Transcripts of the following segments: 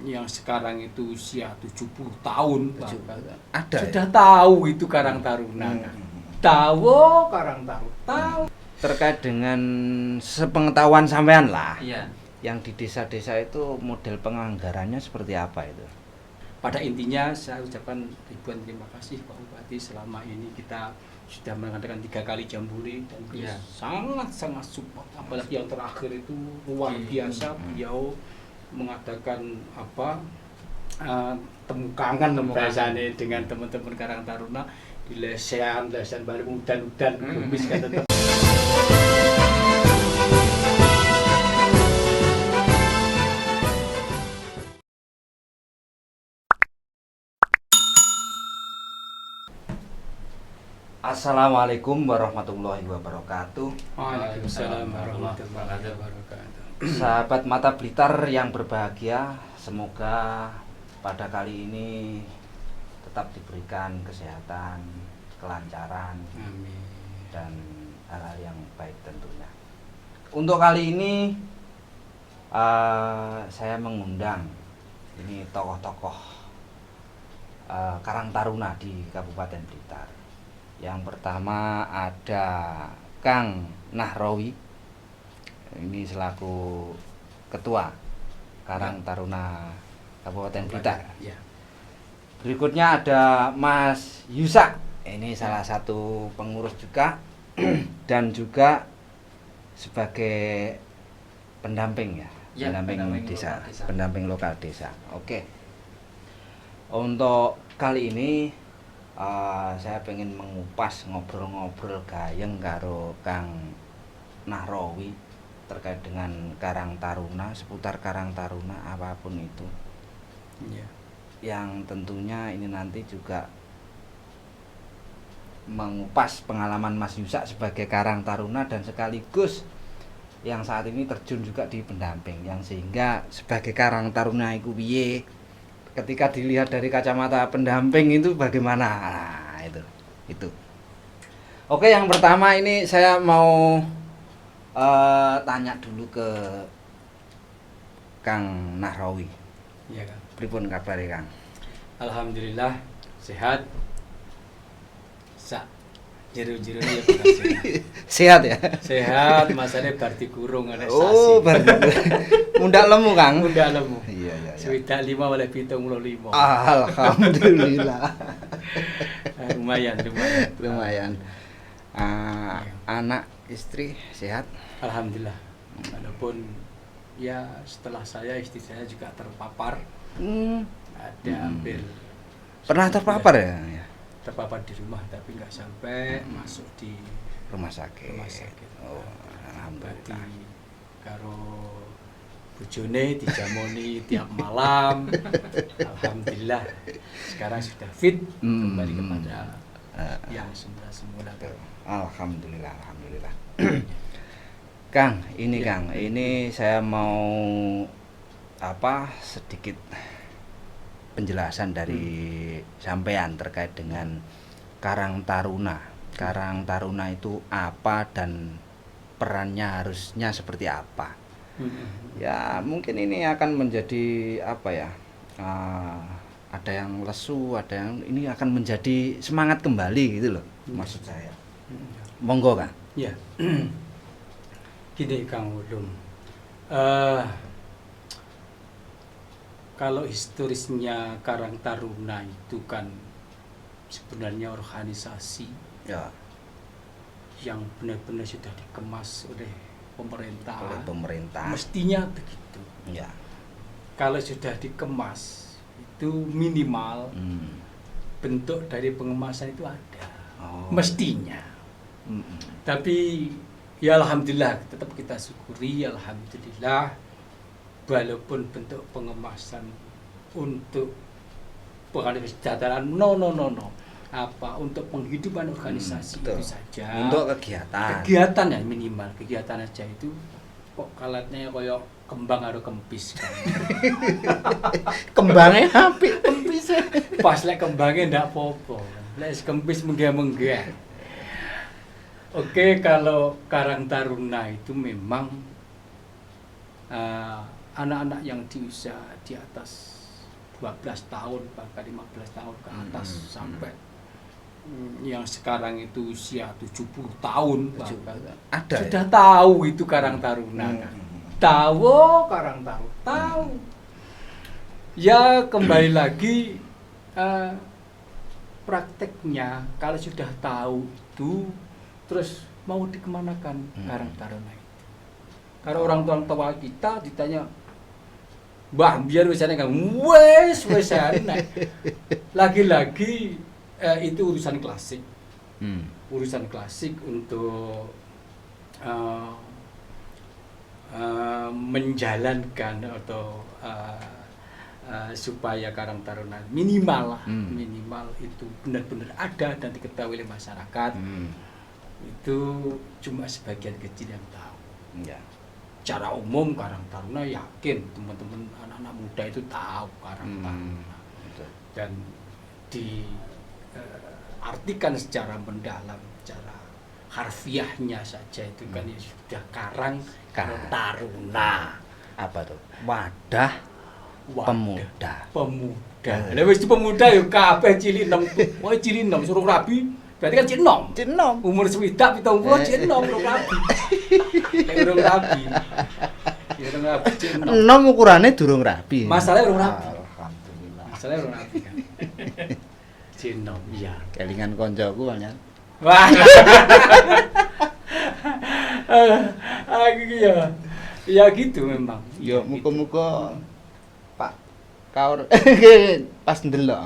yang sekarang itu usia 70 tahun bahkan. Ada Sudah ya? tahu itu Karang Taruna. Tahu Karang Taruna. Tahu. Terkait dengan sepengetahuan sampean lah. Iya. Yang di desa-desa itu model penganggarannya seperti apa itu? Pada intinya saya ucapkan ribuan terima kasih Pak Bupati, selama ini kita sudah mengadakan 3 kali jambore dan beliau sangat support. Apalagi yang terakhir itu luar biasa, beliau mengadakan temukangan bahasanya dengan teman-teman Karang Taruna di lesehan balik udan kumis kan tetap. Assalamualaikum warahmatullahi wabarakatuh. Waalaikumsalam warahmatullahi wabarakatuh. Sahabat Mata Blitar yang berbahagia, semoga pada kali ini tetap diberikan kesehatan, kelancaran, Amin. dan hal-hal yang baik tentunya. Untuk kali ini saya mengundang ini tokoh-tokoh Karang Taruna di Kabupaten Blitar. Yang pertama ada Kang Nahrawi, ini selaku Ketua Karang Taruna Kabupaten Blitar. Ya. Berikutnya ada Mas Yusak, ini salah satu pengurus juga dan juga sebagai pendamping pendamping desa, pendamping lokal desa. Oke. Untuk kali ini saya pengen mengupas ngobrol-ngobrol gayeng karo Kang Nahrawi terkait dengan Karang Taruna, seputar Karang Taruna apapun itu. Ya. Yang tentunya ini nanti juga mengupas pengalaman Mas Yusak sebagai Karang Taruna dan sekaligus yang saat ini terjun juga di pendamping, yang sehingga sebagai Karang Taruna iku piye ketika dilihat dari kacamata pendamping itu bagaimana. Nah, itu. Oke, yang pertama ini saya mau tanya dulu ke Kang Nahrawi. Iya, Kang. Pripun kabare, Kang? Alhamdulillah sehat. Jero-jero ya sehat. Sehat ya? Sehat, masane bar dikurung ana sasi. Oh, mundak lemu, Kang. Mundak lemu. Iya. Swidak 5 oleh 75. Alhamdulillah. Lumayan. Anak istri sehat? Alhamdulillah. Walaupun ya setelah saya, istri saya juga terpapar. Ada hampir Pernah terpapar ya? terpapar di rumah, tapi nggak sampai masuk di Rumah sakit. Oh, Berarti alhamdulillah. karo bojone dijamoni tiap malam. Alhamdulillah sekarang sudah fit kembali kepada yang semula. Alhamdulillah. Kang, ini Ya. Kang, ini saya mau sedikit penjelasan dari sampean terkait dengan Karang Taruna. Karang Taruna itu apa dan perannya harusnya seperti apa? Ya mungkin ini akan menjadi ada yang lesu, ada yang ini akan menjadi semangat kembali gitu loh, maksud saya. Monggo, Kang. Ya. Gini Kang Ulum. Kalau historisnya Karang Taruna itu kan sebenarnya organisasi Ya, yang benar-benar sudah dikemas oleh pemerintah. Mestinya begitu. Ya. Kalau sudah dikemas itu minimal bentuk dari pengemasan itu ada. Mestinya. Tapi ya alhamdulillah tetap kita syukuri, alhamdulillah, walaupun bentuk pengemasan untuk kesejahteraan no. Untuk penghidupan organisasi itu saja. Untuk kegiatan. Kegiatan ya minimal, kegiatan aja itu kok kalatnya koyo kembang atau kempis kan. Kembangnya apik, kempis. Pas lek kembangnya ndak apa-apa. Lek kempis menggah-menggah. Oke, kalau Karang Taruna itu memang anak-anak yang di usia di atas 12 tahun bahkan 15 tahun ke atas sampai yang sekarang itu usia 70 tahun bahkan ada sudah tahu itu Karang Taruna kan. Tahu Karang Taruna tahu ya. Kembali lagi prakteknya kalau sudah tahu itu terus mau dikemanakan Karang Taruna itu. Karena orang tua kita ditanya, Mbah, biar wisane kan, wes lagi-lagi itu urusan klasik, urusan klasik untuk menjalankan atau supaya Karang Taruna minimal itu benar-benar ada dan diketahui oleh masyarakat. Itu cuma sebagian kecil yang tahu. Ya. Secara umum Karang Taruna yakin teman-teman anak-anak muda itu tahu Karang Taruna dan diartikan secara mendalam, secara harfiahnya saja itu kan ya sudah Karang Taruna. Apa tuh? Wadah pemuda. Lah wis pemuda ya kabeh cili enom. Wah cili enom suruh rabi. Berarti kan cili enom. Umur swidak 70 cili enom urung rabi. Nek urung rabi. Ya urung rabi cili enom. Enom ukurane durung rabi. Masalahnya urung rabi. Alhamdulillah. Masalahnya urung rabi kan. Cili enom iya. Kelingan koncoku banyak. Wah. Ya gitu memang. Yo muga-muga Pak Kaur pas ndelok.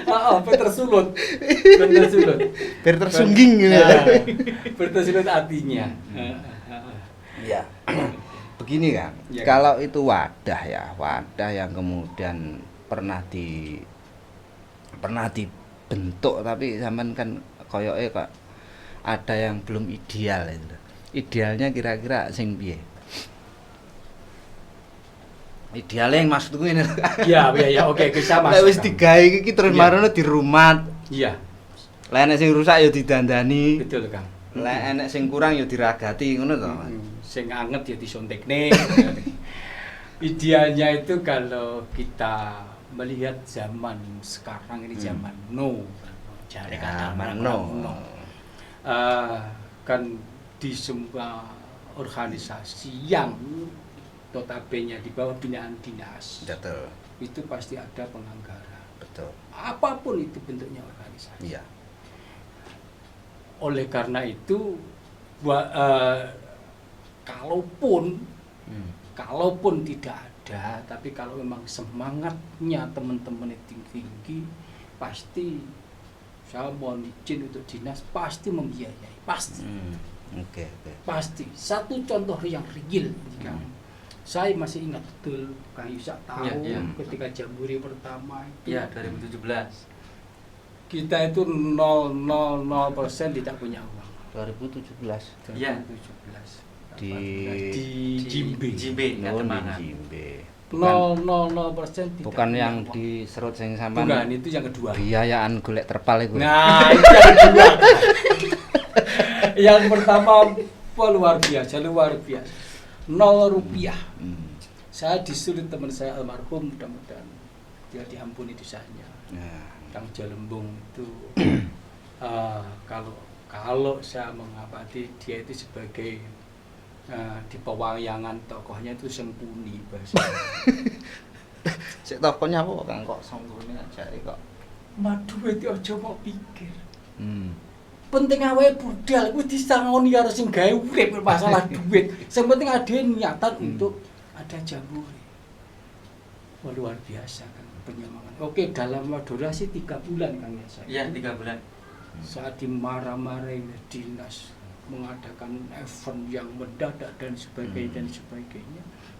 Heeh, tersulut. Biar tersungging gitu. Tersulut hatinya. Iya. Begini kan, Ya. kalau itu wadah yang kemudian pernah dibentuk tapi sampean kan koyoke kok ada yang belum ideal itu. Idealnya kira-kira sing piye? Idealnya yang maksudku ini. Iya, oke, sama. Lek wis digawe iki terus marono dirumat. Iya. Lek enek sing rusak ya didandani. Betul, Kang. Lek enek sing kurang ya diragati ngono to, Mas. Sing anget ya disontekne. Idealnya itu kalau kita melihat zaman sekarang ini zaman jare kata no. Kan di semua organisasi yang notabene di bawah binaan dinas. Betul. Itu pasti ada penganggaran. Betul. Apapun itu bentuknya organisasi. Iya. Oleh karena itu kalaupun tidak ada, tapi kalau memang semangatnya teman-teman itu tinggi, pasti saya mohon izin untuk dinas pasti membiayai, pasti. Oke. Pasti. Satu contoh yang real, saya masih ingat betul, Kang Yusak tahu ketika Jambore pertama itu. Ya, 2017. Kita itu 0,00% tidak punya uang. 2017. Iya. 2017. Di Jimbe. Kademangan. Jimbe. 0,00% tidak. Bukan punya yang uang. di serut sing sampean. Bukan, itu yang kedua. Biayaan golek terpal iku. Nah, itu yang kedua. Yang pertama luar biasa. 0 rupiah. Saya disuruh teman saya almarhum, mudah-mudahan dia diampuni dosanya. Kang Jalembung itu kalau saya mengabadi dia itu sebagai di pewayangan tokohnya itu Sempuni bahasa. Sik tokohnya apa Kang kok Sempuni aja kok. Madu itu aja mau pikir. Penting awake budal kuwi disangoni karo sing gawe urip masalah duit. Sing penting ada niatan untuk ada Jambore. Wah, luar biasa kan penyemangat. Oke, dalam durasi 3 bulan Kang ya saya. Iya, 3 bulan. Saat dimarah-marahin dinas mengadakan event yang mendadak dan sebagainya.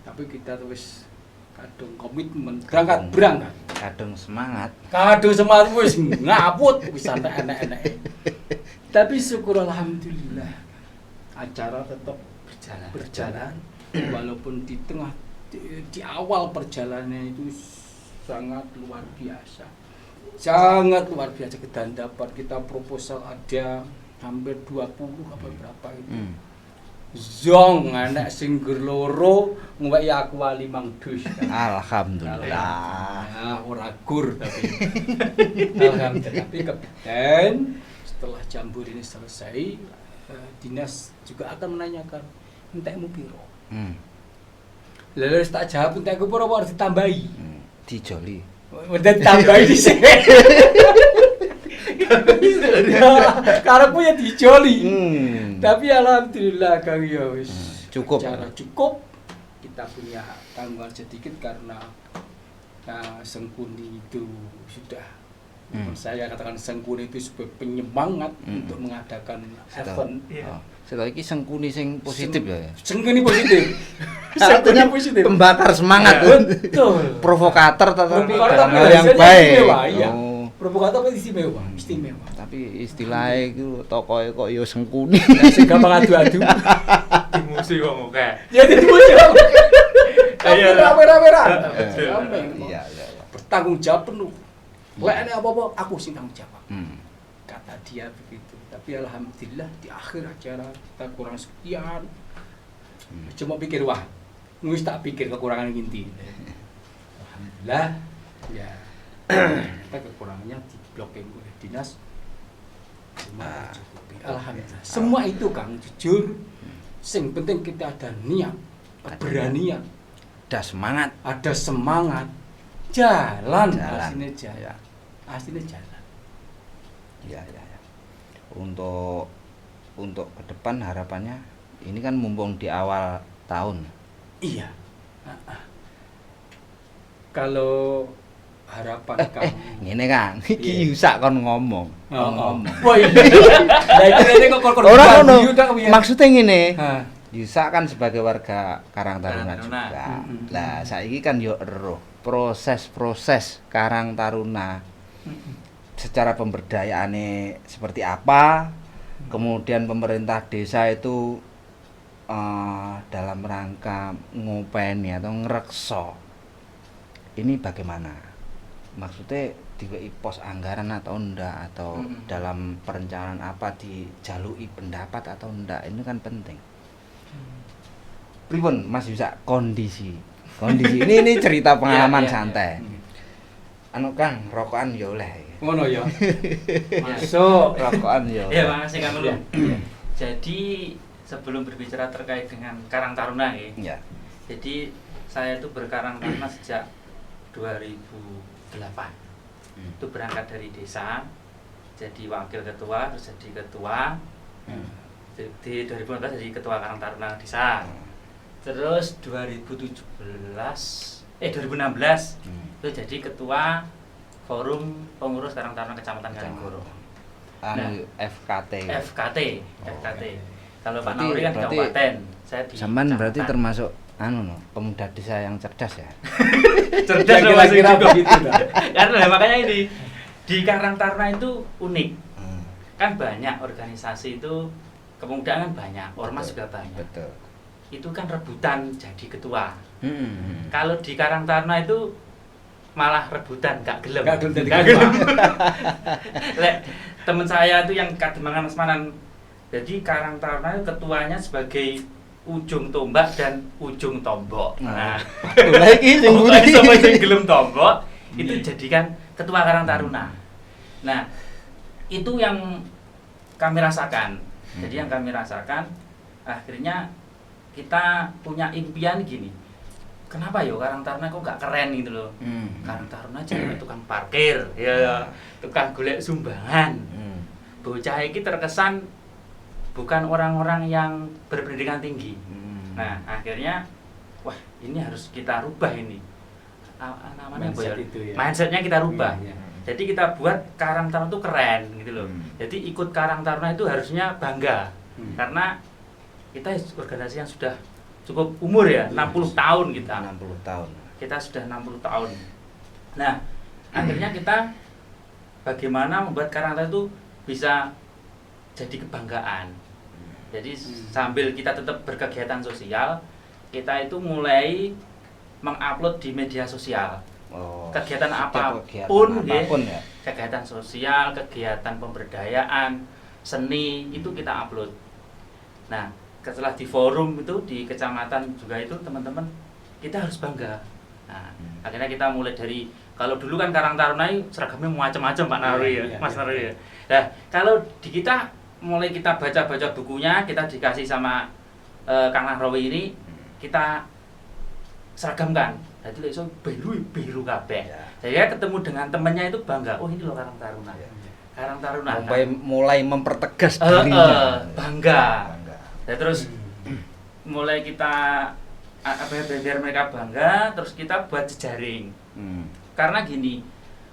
Tapi kita terus kadung komitmen berangkat. Kadung semangat. Kadung semangat wis ngaput wis enak-enak. Tapi syukur alhamdulillah acara tetap berjalan walaupun di awal perjalanannya itu sangat luar biasa. Dan dapat kita proposal ada hampir 20 apa berapa itu. Zong anak sing gur loro ngweki aku wali Mang Dus. Alhamdulillah. Nah, ora gur tapi. Alhamdulillah. Tapi kapten setelah jambur ini selesai, dinas juga akan menanyakan entekmu piro. Lalu tak jawab entekku piro harus ditambahi. Dijoli. Udah ditambahi di sini. Karena punya dijoli. Tapi alhamdulillah Kang ya wis cukup. Cara cukup. Kita punya tanggungan sedikit karena Sengkuni itu sudah saya katakan Sengkuni itu sebagai penyemangat untuk mengadakan event. Setelah ini Sengkuni sing positif ya. Sengkuni positif. Artinya positif. Pembakar semangat. Betul. Provokator tapi Provokator dalam hal yang biasanya baik. istimewa, iya. Oh. Provokator apa istimewa? Istimewa. Tapi istilahnya itu tokoe kok yo Sengkuni. Sing gampang adu-adu. Di musuh kok muka. Ya itu musuh. Iya. Rame-rame. Iya. Bertanggung jawab penuh. Lek nek apa-apa aku sing tanggung jawab. Kata dia begitu. Tapi alhamdulillah di akhir acara kita kurang sekian. Cuma pikir wah, wis tak pikir kekurangan inti. Alhamdulillah ya. Kita kekurangannya diblokir oleh dinas. Cuma cukupi. Alhamdulillah. Semua itu Kang jujur. Sing penting kita ada niat, keberanian, ada semangat, jalan. Aslinya jalan. Aslinya jalan. Ya. Untuk ke depan harapannya ini kan mumpung di awal tahun. Iya. Kalau harapan kamu ngene Kang, iki Yusak kon ngomong. Wah iya. Lah iki kok Ora ngono. Maksudnya ngene. Heeh. Yusak kan sebagai warga Karang Taruna Karang juga. Taruna. Lah saiki kan yo eruh proses Karang Taruna. Secara pemberdayaane seperti apa, kemudian pemerintah desa itu dalam rangka ngopeni atau ngrekso ini bagaimana? Maksudnya diweki pos anggaran atau enggak, atau dalam perencanaan apa dijalui pendapat atau enggak, ini kan penting. Pripun Mas Yusak kondisi ini cerita pengalaman santai. Anu Kang, rokokan ya oleh. Ngono ya. Masuk. Rokokan ya. Ya, makasih Kang Ulum. Jadi sebelum berbicara terkait dengan Karang Taruna ya. Jadi saya itu berkarang taruna sejak 2008. Itu berangkat dari desa, jadi wakil ketua, terus jadi ketua. Di 2015 jadi ketua Karang Taruna desa. Terus 2016 itu jadi ketua Forum Pengurus Karang Taruna Kecamatan Kalinggoro. FKT. Kalau Pak Nauri kan di kabupaten, saya di Sampean berarti termasuk pemuda desa yang cerdas ya. Cerdas kira-kira begitu lah. Karena makanya ini di Karang Taruna itu unik. Kan banyak organisasi itu kepemudaan kan banyak, ormas juga banyak. Betul. Itu kan rebutan jadi ketua. Kalau di Karang Taruna itu malah rebutan, gak gelem. Lek teman saya itu yang Kademangan Asmanan, jadi Karang Taruna itu ketuanya sebagai ujung tombak dan ujung tombok. Nah, lagi sing gelem tombok itu jadikan ketua Karang Taruna. Nah, itu yang kami rasakan. Jadi yang kami rasakan akhirnya kita punya impian gini. Kenapa ya Karang Taruna kok gak keren gitu loh. Karang Taruna jadi tukang parkir, ya, tukang golek sumbangan. Bocah iki terkesan bukan orang-orang yang berpendidikan tinggi. Nah, akhirnya wah, ini harus kita rubah ini. Namanya Mindset itu ya. Mindsetnya kita rubah. Iya. Jadi kita buat Karang Taruna itu keren gitu loh. Jadi ikut Karang Taruna itu harusnya bangga. Karena kita organisasi yang sudah cukup umur ya, 60 tahun kita. 60 tahun. Kita sudah 60 tahun. Nah, akhirnya kita bagaimana membuat Karang Taruna itu bisa jadi kebanggaan. Jadi sambil kita tetap berkegiatan sosial, kita itu mulai mengupload di media sosial. Kegiatan apapun ya. Kegiatan sosial, kegiatan pemberdayaan, seni itu kita upload. Nah, setelah di forum itu di kecamatan juga itu teman-teman kita harus bangga. Nah, akhirnya kita mulai dari kalau dulu kan Karang Taruna seragamnya macam-macam Pak Narwi ya, Mas Narwi ya. Nah, kalau di kita mulai kita baca-baca bukunya, kita dikasih sama Kang Nahrawi ini, kita seragamkan. Jadi iso biru kabeh. Saya ketemu dengan temannya itu bangga. Oh, ini loh Karang Taruna. Karang Taruna. Mulai mempertegas dirinya. Bangga. Ya, terus mulai kita biar mereka bangga, terus kita buat jejaring. Karena gini,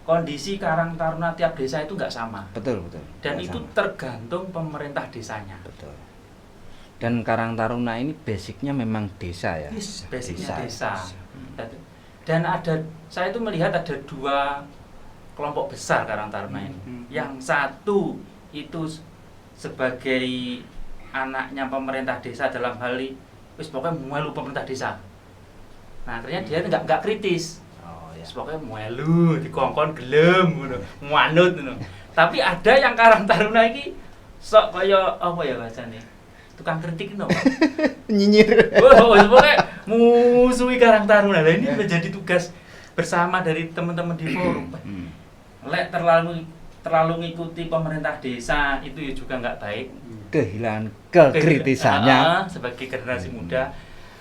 kondisi Karang Taruna tiap desa itu nggak sama. Betul. Dan nggak itu sama. tergantung pemerintah desanya. Betul. Dan Karang Taruna ini basicnya memang desa ya. Basicnya desa. Dan saya itu melihat ada 2 kelompok besar Karang Taruna ini. Yang satu itu sebagai anaknya pemerintah desa dalam hal ini, pokoknya melu pemerintah desa. Nah, akhirnya dia nggak kritis. Pokoknya melu, dikongkon gelem, manut. Tapi ada yang Karang Taruna ini sok kaya apa ya bahasane? Tukang kritik itu. Nyinyir. Pokoknya musuhi Karang Taruna. Nah, ini menjadi tugas bersama dari teman-teman di forum. Lek terlalu ngikuti pemerintah desa itu juga nggak baik. Kehilangan kekritisannya sebagai generasi muda.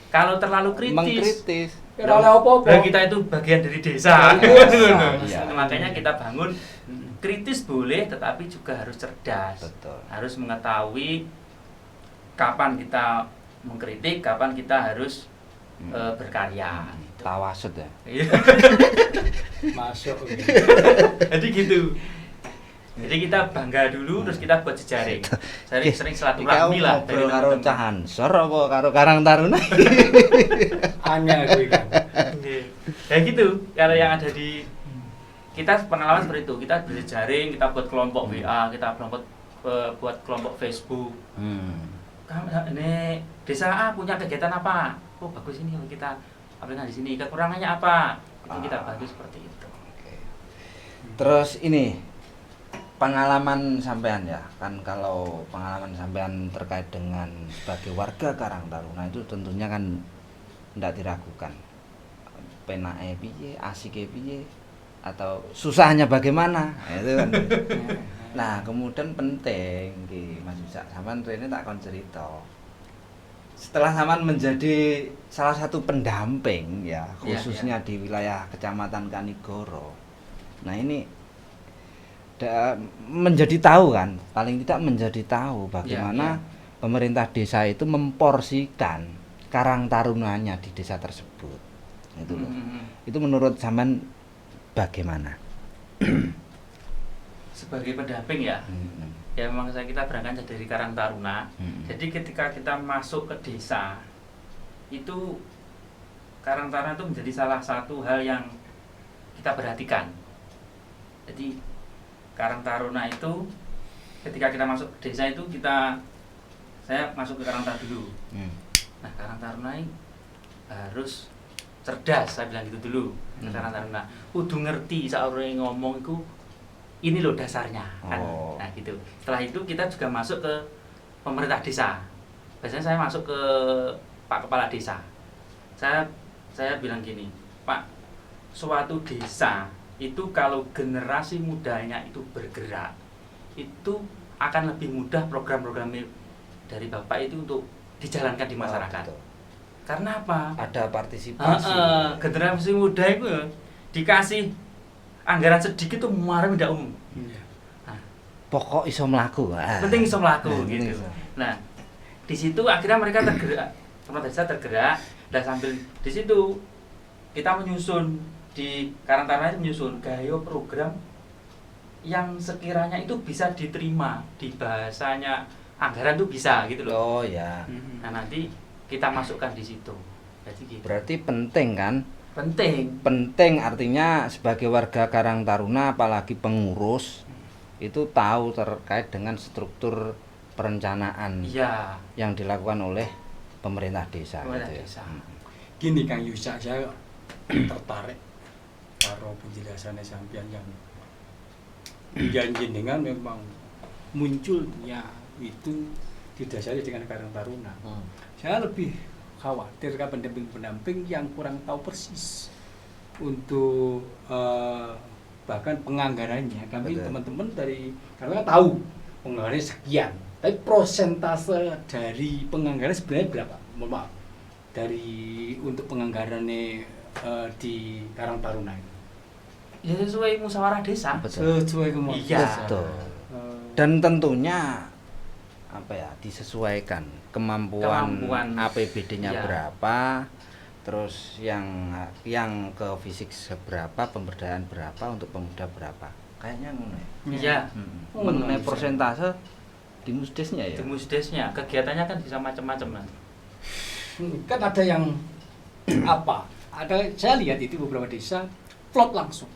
Kalau terlalu kritis, apa-apa. kita itu bagian dari desa. Iya. Makanya kita bangun kritis boleh, tetapi juga harus cerdas. Betul. Harus mengetahui kapan kita mengkritik, kapan kita harus berkarya. Tawasud ya. Masuk. Jadi gitu. Jadi kita bangga dulu, terus kita buat jejaring. Sering silaturahmi lah. Ngobrol karo Cahansor apa karo Karang Taruna? Angel kuwi kan. Ya gitu. Kalau yang ada di kita pengalaman seperti itu, kita berjejaring, kita buat kelompok WA, kita buat kelompok Facebook. Ini desa A punya kegiatan apa? Oh bagus ini kita ambilkan di sini. Kekurangannya apa? Itu kita bantu seperti itu. Terus ini pengalaman sampean ya, kan kalau pengalaman sampean terkait dengan sebagai warga Karang Taruna itu tentunya kan tidak diragukan. Penake piye, asike piye, atau susahnya bagaimana, itu kan. Nah, kemudian penting ki Mas Yusak, sampean rene tak kon cerita. Setelah sampean menjadi salah satu pendamping ya, khususnya di wilayah Kecamatan Kanigoro. Nah, ini menjadi tahu kan, paling tidak menjadi tahu bagaimana pemerintah desa itu memporsikan Karang Tarunanya di desa tersebut. Itu loh. Itu menurut sampean bagaimana? Sebagai pendamping ya. Ya memang kita berangkat dari Karang Taruna. Jadi ketika kita masuk ke desa itu Karang Taruna itu menjadi salah satu hal yang kita perhatikan. Jadi Karang Taruna itu ketika kita masuk ke desa itu saya masuk ke Karang Taruna dulu. Nah, Karang Taruna ini harus cerdas, saya bilang gitu dulu. Karang Taruna kudu ngerti saat orang ngomong itu ini loh dasarnya kan. Nah, gitu. Setelah itu kita juga masuk ke pemerintah desa. Biasanya saya masuk ke Pak Kepala Desa. Saya bilang gini, Pak, suatu desa itu kalau generasi mudanya itu bergerak, itu akan lebih mudah program-program dari Bapak itu untuk dijalankan di masyarakat. Karena apa? Ada partisipasi. Generasi muda itu dikasih anggaran sedikit tuh marah tidak umum. Nah, pokok iso mlaku. Penting iso mlaku gitu. Nah, di situ akhirnya mereka tergerak, pemerintah desa tergerak, dan sambil di situ kita menyusun di Karang Taruna itu menyusun gaya program yang sekiranya itu bisa diterima di bahasanya anggaran tuh bisa gitu loh. Oh ya. Nah, nanti kita masukkan di situ. Jadi gitu. Berarti penting kan? Penting artinya sebagai warga Karang Taruna apalagi pengurus itu tahu terkait dengan struktur perencanaan yang dilakukan oleh pemerintah desa. Desa. Gini Kang Yusak, saya tertarik karo penjelasannya sampean yang janji dengan memang munculnya itu didasari dengan Karang Taruna. Saya lebih khawatir kan pendamping-pendamping yang kurang tahu persis untuk bahkan penganggarannya. Kami teman-teman dari karena kan tahu penganggarannya sekian, tapi prosentase dari penganggaran sebenarnya berapa? Mohon maaf, dari untuk penganggarannya di Karang Taruna itu. Ya sesuai musyawarah desa. Sesuai kemauan. Iya. Betul. Dan tentunya apa ya, disesuaikan kemampuan APBD-nya iya. berapa, terus yang ke fisik seberapa, pemberdayaan berapa, untuk pemuda berapa. Kayaknya ngono ya. Iya. Mengenai persentase di musdesnya ya. Di musdesnya kegiatannya kan bisa macam-macam kan. Kan ada yang apa? Saya lihat itu beberapa desa plot langsung.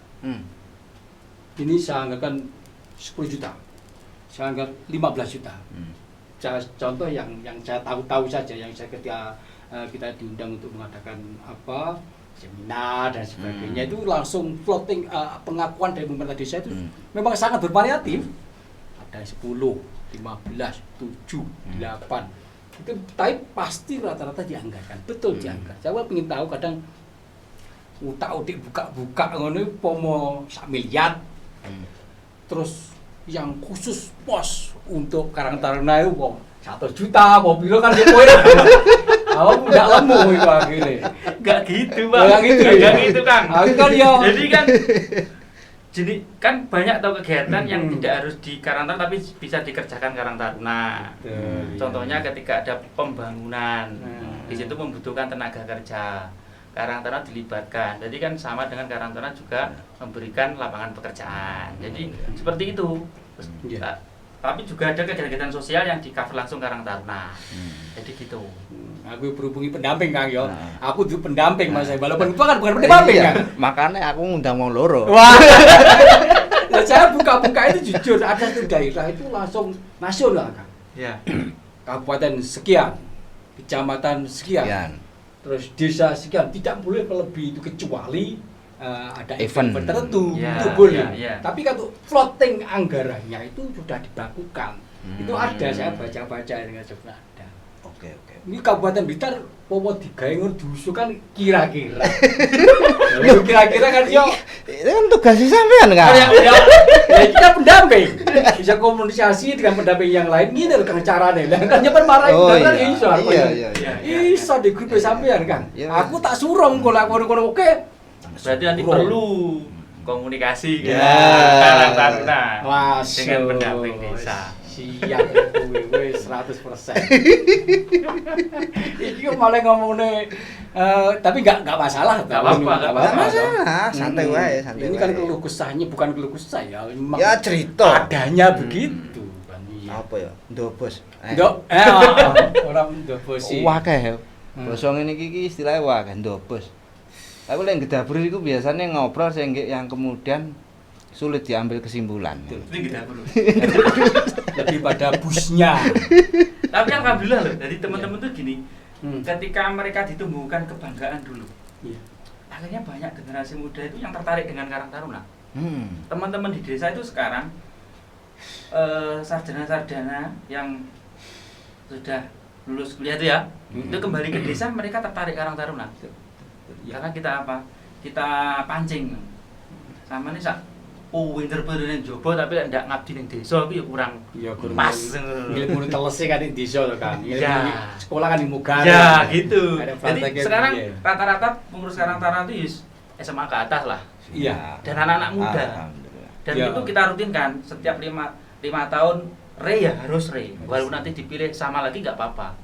Ini saya anggarkan 10 juta. Saya anggap 15 juta. Contoh yang saya tahu saja, yang saya ketika kita diundang untuk mengadakan apa seminar dan sebagainya, itu langsung floating pengakuan dari pemerintah desa itu memang sangat bervariatif. Ada 10, 15, 7, 8. Itu tapi pasti rata-rata dianggarkan. Betul dianggarkan. Saya ingin tahu kadang utak-utik buka-buka ngono pomo 1 miliar. Terus yang khusus pos untuk Karang Taruna itu 1 juta, mobil kan dia poin. Awak enggak lemu itu akhirnya. Enggak gitu, Bang. Enggak gitu, Kang. Kan ya. Jadi kan banyak tahu kegiatan yang tidak harus di Karang Taruna tapi bisa dikerjakan Karang Taruna. Contohnya ketika ada pembangunan, di situ membutuhkan tenaga kerja. Karang Taruna dilibatkan. Jadi kan sama dengan Karang Taruna juga memberikan lapangan pekerjaan. Jadi seperti itu. Tapi juga ada kegiatan sosial yang di-cover langsung Karang Taruna. Jadi gitu. Aku berhubungi pendamping, Kang yo. Aku itu pendamping Mas, walaupun itu kan bukan pendamping kan. Makanya aku ngundang wong loro. Wah. Nah, saya buka-buka itu jujur ada satu daerah itu langsung nasional, Kang. Ya. Kabupaten sekian, kecamatan sekian. Terus desa sekian, tidak boleh melebihi itu kecuali ada event tertentu itu boleh. Tapi kalau floating anggarannya itu sudah dilakukan. Itu ada, saya baca-baca dengan sebenarnya ada. Oke. Ini Kabupaten Blitar popo digawe ngono diusulkan kira-kira. Kira-kira kan yo itu kan tugas sampean kan. Ya kita pendamping. Bisa komunikasi dengan pendamping yang lain ngene lho Kang carane. Lah kan nyepen marahi kan iso. Iya. Iso di grup sampean kan. Aku tak surung kok lak kono-kono oke. Berarti nanti perlu komunikasi Karang Taruna dengan pendamping desa. Siap kuwi wis 100%. Iki kok malah ngomongnya tapi enggak masalah. Enggak apa-apa. Santai wae, santai. Ini kan keluh kesahnya bukan keluh kesah ya. Ya cerita. Adanya begitu kan. Apa ya? Ndobos. Orang ndobos sih. Wakeh. Basa ngene iki istilahnya wakeh ndobos. Tapi lek ngedabur iku biasanya ngobrol yang kemudian sulit diambil kesimpulan. Ini ngedabur. Lebih pada busnya. Tapi alhamdulillah loh, dari teman-teman tuh gini, ketika mereka ditumbuhkan kebanggaan dulu, akhirnya banyak generasi muda itu yang tertarik dengan Karang Taruna. Teman-teman di desa itu sekarang sarjana-sarjana yang sudah lulus kuliah itu ya, itu kembali ke desa mereka tertarik Karang Taruna. Karena kita apa? Kita pancing. Sama nih sak winter-winter ning jowo tapi lek ndak ngabdi ning desa iku ya kurang pas. Ilmu telese kan ning desa lho kan. Sekolah kan di Mugar. Ya gitu. Jadi sekarang rata-rata pengurus Karang Taruna itu SMA ke atas lah. Iya. Dan anak-anak muda. Dan itu kita rutinkan setiap 5 tahun ya harus walaupun nanti dipilih sama lagi nggak apa-apa.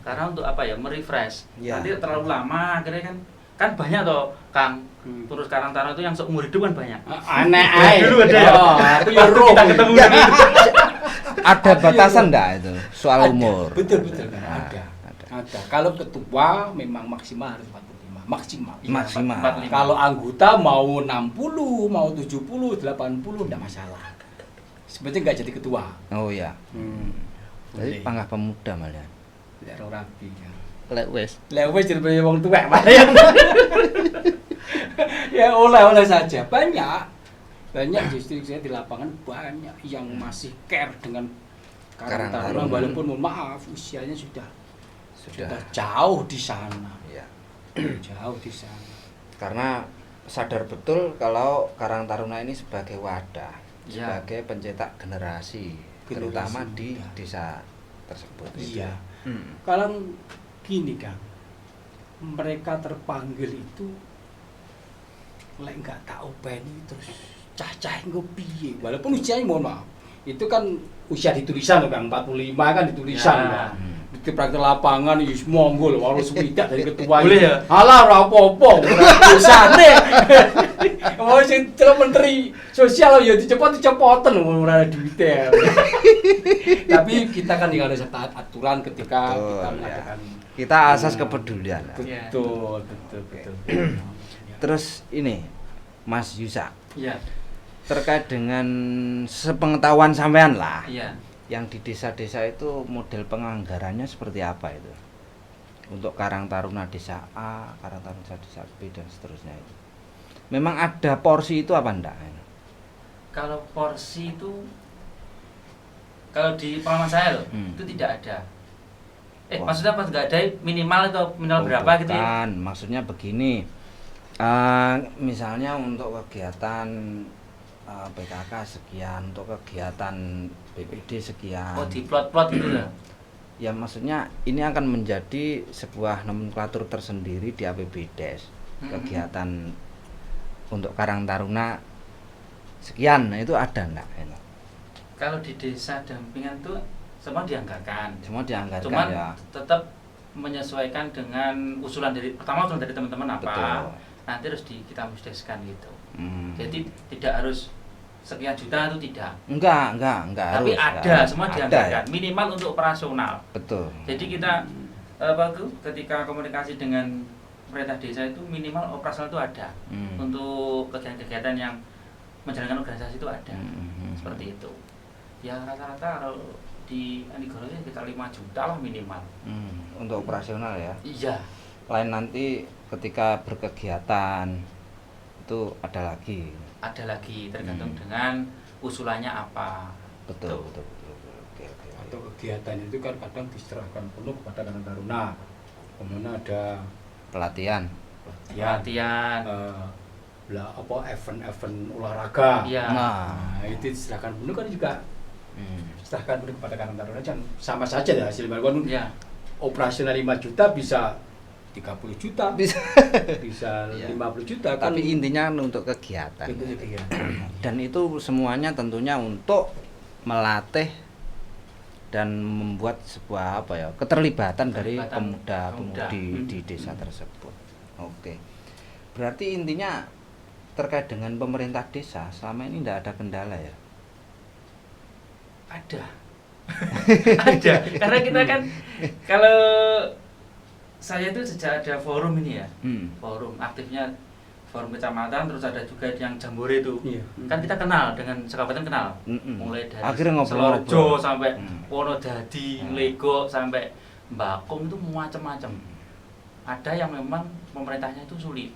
Karena untuk apa ya, merefresh. Nanti terlalu lama akhirnya kan banyak toh Kang terus Karang Taruna itu yang seumur hidup kan banyak. Aneh aja. Dulu ada ya. Aku kita ketemu Ada batasan enggak itu soal umur? Betul ada. Kalau ketua memang maksimal harus 45 maksimal. Kalau anggota mau 60, mau 70, 80 enggak masalah. Sebenarnya enggak jadi ketua. Oh iya. Jadi panggah pemuda malah. Tidak rapi ya. Lek wis jadi wong tuwek malah. Ya oleh saja. Banyak justru saya di lapangan banyak yang masih care dengan Karang Taruna walaupun mohon maaf usianya sudah jauh di sana. Ya. Jauh di sana. Karena sadar betul kalau Karang Taruna ini sebagai wadah, sebagai pencetak generasi, terutama di desa tersebut. Iya. Kalau gini Kang, mereka terpanggil itu lek nggak tak openi terus cacah engko piye, walaupun usianya mohon maaf itu kan usia di tulisan Kang, 45 kan di tulisan ya. Di praktek lapangan wis monggo lho harus swidak dari ketua. Boleh ya? Halah ora apa-apa, dosane. Mau sing celok menteri sosial ya dicepot-cepoten ora ada duitnya. Tapi kita kan harus taat aturan ketika kita mengadakan kita asas kepedulian. Betul. Terus ini Mas Yusa. Iya. Terkait dengan sepengetahuan sampean lah. Iya. Yang di desa-desa itu model penganggarannya seperti apa itu? Untuk Karang Taruna desa A, Karang Taruna desa B dan seterusnya itu. Memang ada porsi itu apa enggak? Kalau porsi itu kalau di pengalaman saya loh, itu tidak ada. Maksudnya pas nggak ada minimal atau minimal berapa gitu ya? Bukan, maksudnya begini. Misalnya untuk kegiatan PKK sekian, untuk kegiatan BPD sekian. Oh, di plot-plot gitu ya? Ya maksudnya ini akan menjadi sebuah nomenklatur tersendiri di APBDes. Kegiatan untuk Karang Taruna sekian, nah itu ada enggak? Kalau di desa dampingan tuh semua dianggarkan. Semua dianggarkan. Cuman ya. tetap menyesuaikan dengan usulan dari teman-teman apa. Betul. Nanti harus kita musdeskan gitu. Jadi tidak harus sekian juta itu tidak. Enggak Tapi harus, ada, semua dianggarkan. Ya? Minimal untuk operasional. Betul. Jadi kita ketika komunikasi dengan pemerintah desa itu minimal operasional itu ada. Untuk kegiatan-kegiatan yang menjalankan organisasi itu ada. Seperti itu. Ya rata-rata kalau di Anigoro ya sekitar 5 juta lah minimal. Untuk operasional ya. Iya. Lain nanti ketika berkegiatan itu ada lagi. Ada lagi tergantung dengan usulannya apa. Betul. Oke. Atau kegiatan itu kan kadang diserahkan penuh kepada Karang Taruna. Kemudian ada pelatihan. Event-event olahraga. Iya. Nah, itu diserahkan penuh kan juga. Serahkan penuh kepada Karang Taruna kan sama saja ya hasil bangun. Iya. Operasional 5 juta bisa 30 juta. Bisa 50 juta kan. Tapi intinya untuk kegiatan. Dan itu semuanya tentunya untuk melatih dan membuat sebuah keterlibatan dari pemuda-pemudi di desa tersebut. Oke. Berarti intinya terkait dengan pemerintah desa selama ini tidak ada kendala ya? Ada. Ada. Karena kita kan kalau saya itu sejak ada forum ini ya. Forum aktifnya forum kecamatan, terus ada juga yang Jambore itu. Kan kita kenal dengan sekabupaten kenal. Mulai dari Selorjo sampai Wonodadi, Lego sampai Mbakung itu macam-macam. Ada yang memang pemerintahnya itu sulit.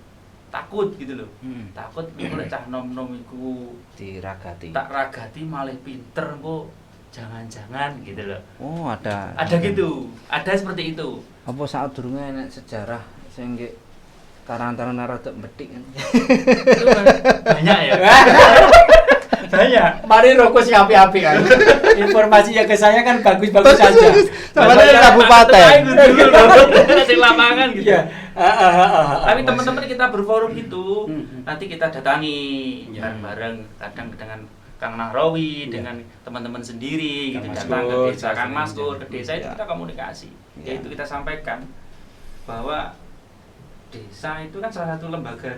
Takut gitu loh. Takut mulai cah nom-nom iku diragati. Tak ragati malah pinter kok. Jangan-jangan gitu loh. Oh, ada. Ada gitu. Ada seperti itu. Apa saat durunge enek sejarah sing nggih Karang Taruna rada medhik kan? Itu banyak ya. Banyak. Mari rokok si api-api kan. Informasinya ke saya kan bagus-bagus saja. Sama kabupaten. Di lapangan gitu. Iya. Tapi teman-teman kita berforum gitu. Nanti kita datangi bareng-bareng kadang dengan Kang Nahrawi dengan teman-teman sendiri gitu datang ke desa, Kang Maskur ke desa itu kita komunikasi. Yaitu kita sampaikan bahwa desa itu kan salah satu lembaga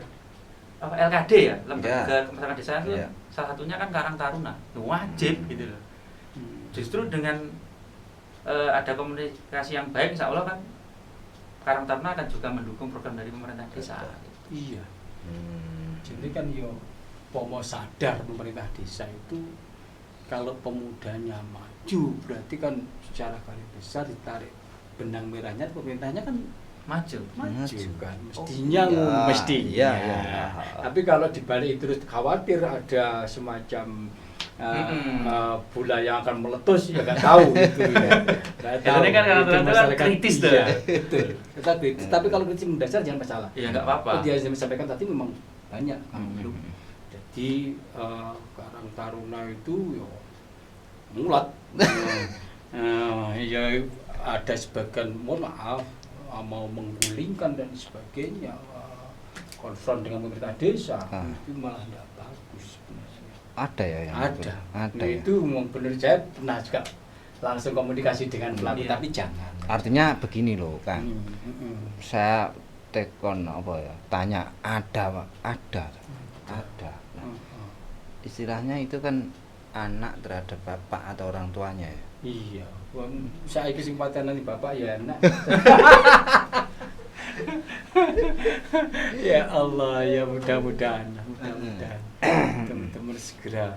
LKD ya, lembaga kemasyarakat desa itu salah satunya kan Karang Taruna. Wajib gitu loh. Justru dengan ada komunikasi yang baik insya Allah kan Karang Taruna akan juga mendukung program dari pemerintah desa. Iya. Jadi kan pomo sadar pemerintah desa itu kalau pemudanya maju berarti kan secara garis besar ditarik benang merahnya pemerintahnya kan maju kan mestinya mestinya. Tapi kalau dibalik itu terus khawatir ada semacam bola yang akan meletus ya nggak tahu itu ya. Nggak tahu. Karena kan karang taruna masalah kritis tuh. iya, betul. Kita kritis. Tapi kalau kritis mendasar jangan masalah. Iya nggak apa-apa. Dia yang sampaikan tadi memang banyak belum. Jadi Karang Taruna itu ya mulat. Ya ada sebagian mohon maaf mau menggulingkan dan sebagainya, konfront dengan pemerintah desa itu malah tidak bagus sebenarnya. Ada ya yang Ada. Ada Nah, ya. itu memang benar, saya pernah juga langsung komunikasi dengan pelaku, Iya. tapi jangan. Artinya begini loh Kang. Hmm. Saya tekon apa ya? Tanya ada Pak? Ada. Nah, istilahnya itu kan anak terhadap bapak atau orang tuanya ya. Iya, saya kesempatan nanti bapak ya enak. Ya Allah, ya mudah-mudahan teman-teman segera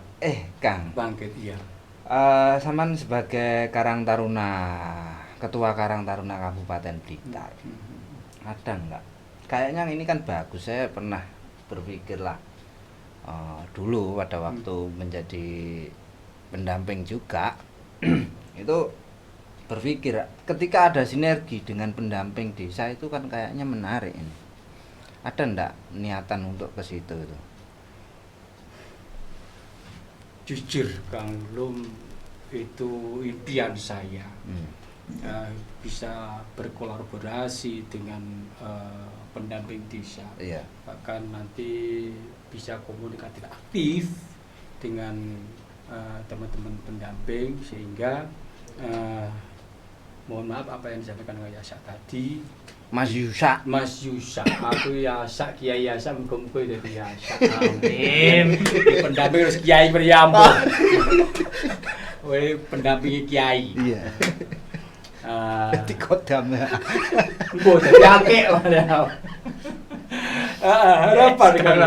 Kang, bangkit ya. Saman sebagai Karang Taruna, Ketua Karang Taruna Kabupaten Blitar, ada enggak? Kayaknya ini kan bagus. Saya pernah berpikir lah dulu pada waktu menjadi pendamping juga itu berpikir ketika ada sinergi dengan pendamping desa itu kan kayaknya menarik ini. Ada enggak niatan untuk ke situ itu? Jujur Kang Lum, itu impian saya bisa berkolaborasi dengan pendamping desa. Iya. Bahkan nanti bisa komunikatif aktif dengan teman-teman pendamping sehingga mohon maaf apa yang disampaikan oleh Yasa tadi, Mas Yusa. aku Yasa, Kiai Yasa, muka-muka dari Yasa. Amin. Pendamping harus Kiai Priambo. Weh pendampingi Kiai. Iya. Di kodam ya. Gue jadi akeh padahal. Harapan kan.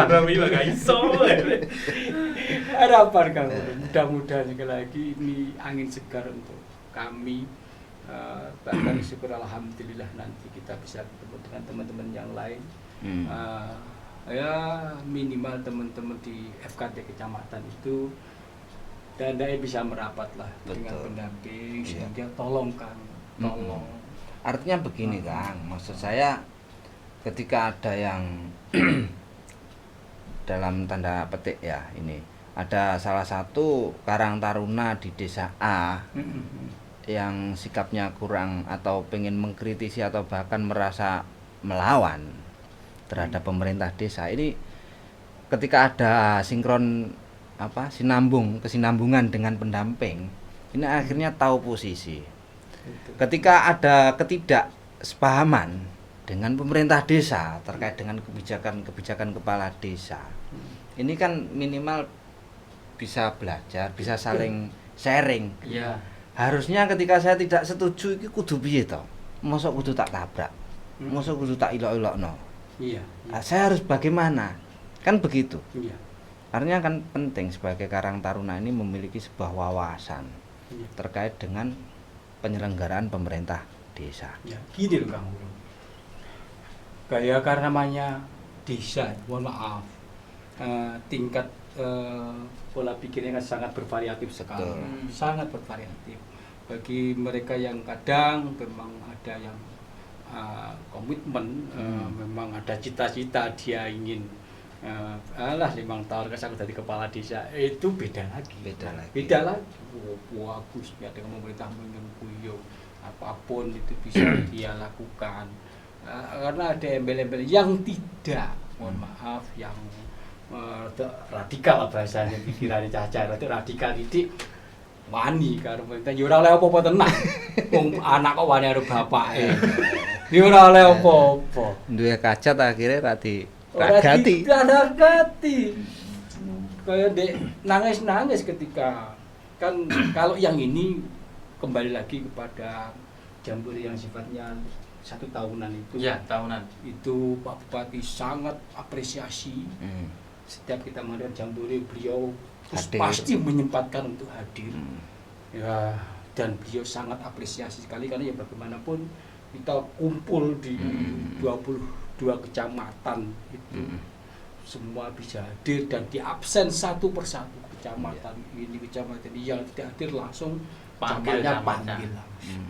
Harapan kamu. Mudah-mudahan sekali lagi ini angin segar untuk kami. Bahkan syukur alhamdulillah nanti kita bisa bertemu dengan teman-teman yang lain. Ya minimal teman-teman di FKT kecamatan itu dan bisa merapat lah dengan pendamping sehingga tolong Kang, tolong. Artinya begini Kang, maksud saya ketika ada yang dalam tanda petik ya ini ada salah satu Karang Taruna di desa A yang sikapnya kurang atau pengen mengkritisi atau bahkan merasa melawan terhadap pemerintah desa ini, ketika ada sinkron kesinambungan dengan pendamping ini akhirnya tahu posisi. Ketika ada ketidaksepahaman dengan pemerintah desa terkait dengan kebijakan kepala desa, ini kan minimal bisa belajar, bisa saling sharing. Iya. Harusnya ketika saya tidak setuju iki kudu piye to? Mosok kudu tak tabrak. Mosok kudu tak ilok-ilokno. Iya. Saya harus bagaimana? Kan begitu. Iya. Artinya kan penting sebagai Karang Taruna ini memiliki sebuah wawasan terkait dengan penyelenggaraan pemerintah desa. Ya, gini loh kamu. Kayak karena namanya desa, mohon maaf, tingkat pola pikirnya kan sangat bervariatif sekali. Betul. Sangat bervariatif. Bagi mereka yang kadang memang ada yang komitmen, memang ada cita-cita dia ingin 5 tahun kan aku jadi kepala desa, itu beda lagi. Beda lagi. Bagus ya dengan pemerintah menyengkuyung apapun itu bisa dia lakukan. Karena ada embel-embel yang tidak, mohon maaf, yang radikal lah bahasanya, pikirannya caca itu radikal titik wani karo pemerintah ya ora oleh apa-apa tenan. Wong anak kok wani karo bapake. Ya ora oleh apa-apa. Duwe kacat akhirnya ragati. Kayak dek nangis-nangis ketika kan kalau yang ini kembali lagi kepada jambore yang sifatnya 1 tahunan itu. Ya, tahunan. Itu Pak Bupati sangat apresiasi. Setiap kita mengadakan jambore beliau pasti menyempatkan untuk hadir. Ya, dan beliau sangat apresiasi sekali karena ya bagaimanapun kita kumpul di 22 kecamatan itu semua bisa hadir dan diabsen satu persatu kecamatan ini kecamatan ini, yang tidak hadir langsung Panggil camatnya camatnya. panggil langsung.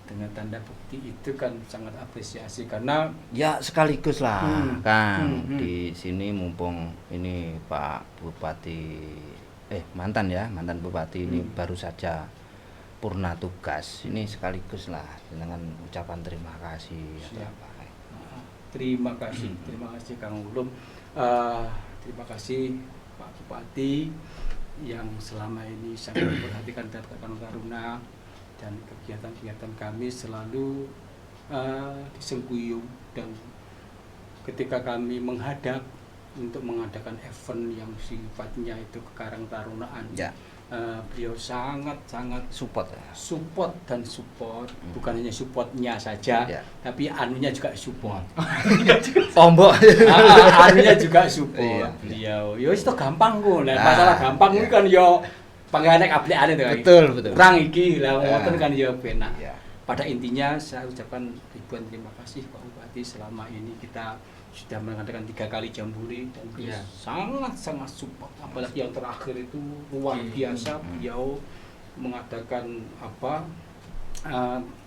Dengan tanda bukti itu kan sangat apresiasi karena Ya sekaligus lah Kang. Hmm. Di sini mumpung ini Pak Bupati mantan Bupati ini baru saja purna tugas. Ini sekaligus lah dengan ucapan terima kasih. Siap. Atau apa. Terima kasih Kang Ulum. Terima kasih Pak Bupati yang selama ini sangat memperhatikan Karang Taruna, dan kegiatan-kegiatan kami selalu disengkuyung, dan ketika kami menghadap untuk mengadakan event yang sifatnya itu kekarang tarunaan, Ya. Beliau sangat Support ya. support, bukan hanya supportnya saja, Ya. tapi anunya juga support. Tombok. Anunya juga support Iya. beliau. Yo itu gampang kok. Nah, Nah, masalah gampang iya. itu kan yo pangane aplikane to. Betul. Kurang iki lah Nah. ngoten kan yo penak. Ya. Pada intinya saya ucapkan ribuan terima kasih Pak Bupati, selama ini kita sudah mengadakan 3 kali jambore dan beliau Iya. sangat support. Apalagi yang terakhir itu luar biasa, beliau mengadakan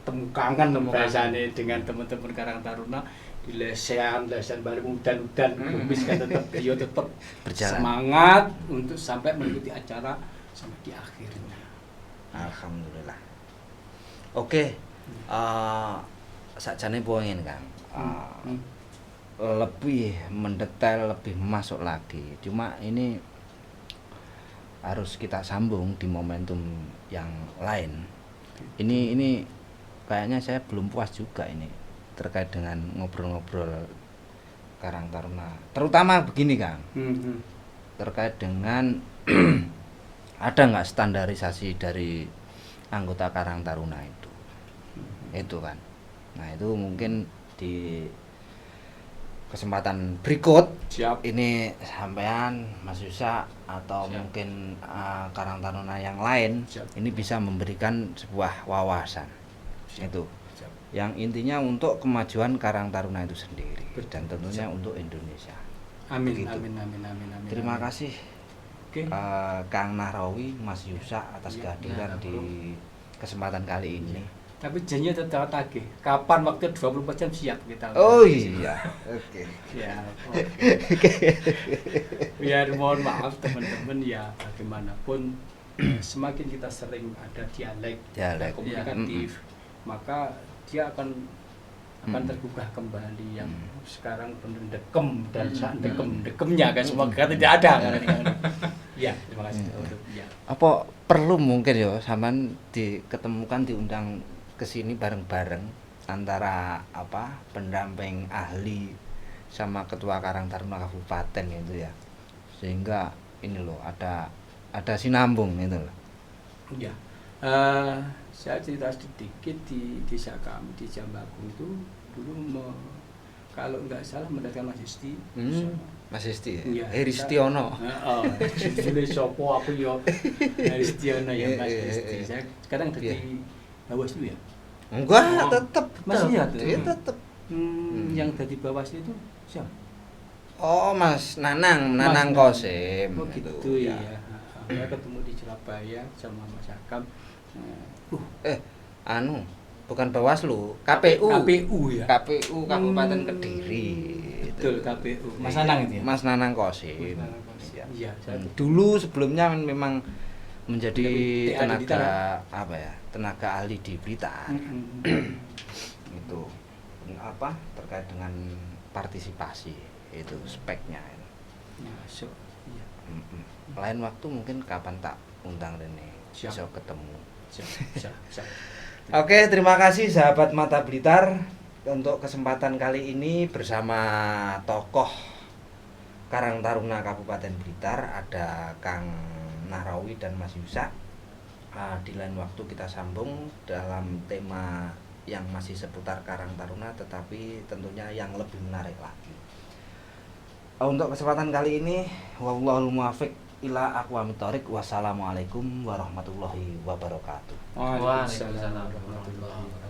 temu kangen bahasane dengan teman-teman Karang Taruna di lesehan bareng udan-udan kumis, kan tetap beliau tetap Berjalan. semangat untuk sampai mengikuti acara sampai di akhirnya. Alhamdulillah. Oke. Sakjane pengen Kang. Lebih mendetail, lebih masuk lagi. Cuma ini harus kita sambung di momentum yang lain. Ini kayaknya saya belum puas juga ini terkait dengan ngobrol-ngobrol Karang Taruna. Terutama begini Kang, terkait dengan ada nggak standarisasi dari anggota Karang Taruna itu kan. Nah itu mungkin di kesempatan berikut Siap. ini sampean Mas Yusa atau Siap. mungkin Karang Taruna yang lain Siap. ini bisa memberikan sebuah wawasan. Siap. Itu Siap. yang intinya untuk kemajuan Karang Taruna itu sendiri. Betul. Dan tentunya Siap. untuk Indonesia. Amin, Begitu. amin. Terima kasih Oke. Kang Nahrawi, Mas Yusa atas Iya, kehadiran nah, di kesempatan kali ini. Tapi janjinya tetap tagih. Kapan waktu 24 jam siap kita. Oh iya. Oke. Ya, oke. Biar mohon maaf teman-teman ya, bagaimanapun semakin kita sering ada dialek komunikatif, maka dia akan tergugah kembali yang sekarang benar dekem dan saat dekemnya kan semua kata tidak ada kan. Ya, terima kasih. Ya. Apa perlu mungkin ya sampean diketemukan diundang ke sini bareng-bareng antara pendamping ahli sama ketua Karang Taruna Kabupaten itu ya. Sehingga ini loh ada sinambung itu loh. Ya, saya cerita sedikit di desa kami di Jambaku itu dulu kalau nggak salah mendatangkan Mas Isti. Mas Isti Iya. ya? Ristiono. Judulnya sopo aku yo Ristiono ya Mas Iya, Isti. iya. Saya sekarang jadi Bawaslu ya. Enggak, Oh, tetep. masih ya tuh? Iya, tetep. Yang jadi Bawaslu itu siapa? Oh, Mas Nanang Mas Nanang. Kosim. Oh itu, gitu ya. Saya ketemu di Surabaya sama Mas Akam. Bukan Bawaslu, KPU. KPU ya. KPU Kabupaten Kediri. Betul, Itu. KPU. Mas Iya, Nanang itu ya? Mas Nanang Kosim. Mas Nanang Kosim. Iya, saya Dulu sebelumnya memang menjadi ada di tenaga ahli di Blitar. Itu terkait dengan partisipasi itu speknya. Masuk. Iya. Lain waktu mungkin kapan tak undang Rene Siap. bisa ketemu. Siap. Oke, terima kasih sahabat Mata Blitar untuk kesempatan kali ini bersama tokoh Karang Taruna Kabupaten Blitar ada Kang Nahrawi dan Mas Yusa. Di lain waktu kita sambung dalam tema yang masih seputar Karang Taruna tetapi tentunya yang lebih menarik lagi. Untuk kesempatan kali ini wallahul muwaffiq ila aqwamit thoriq. Wassalamualaikum warahmatullahi wabarakatuh. Waalaikumsalam Waalaikumsalam warahmatullahi wabarakatuh.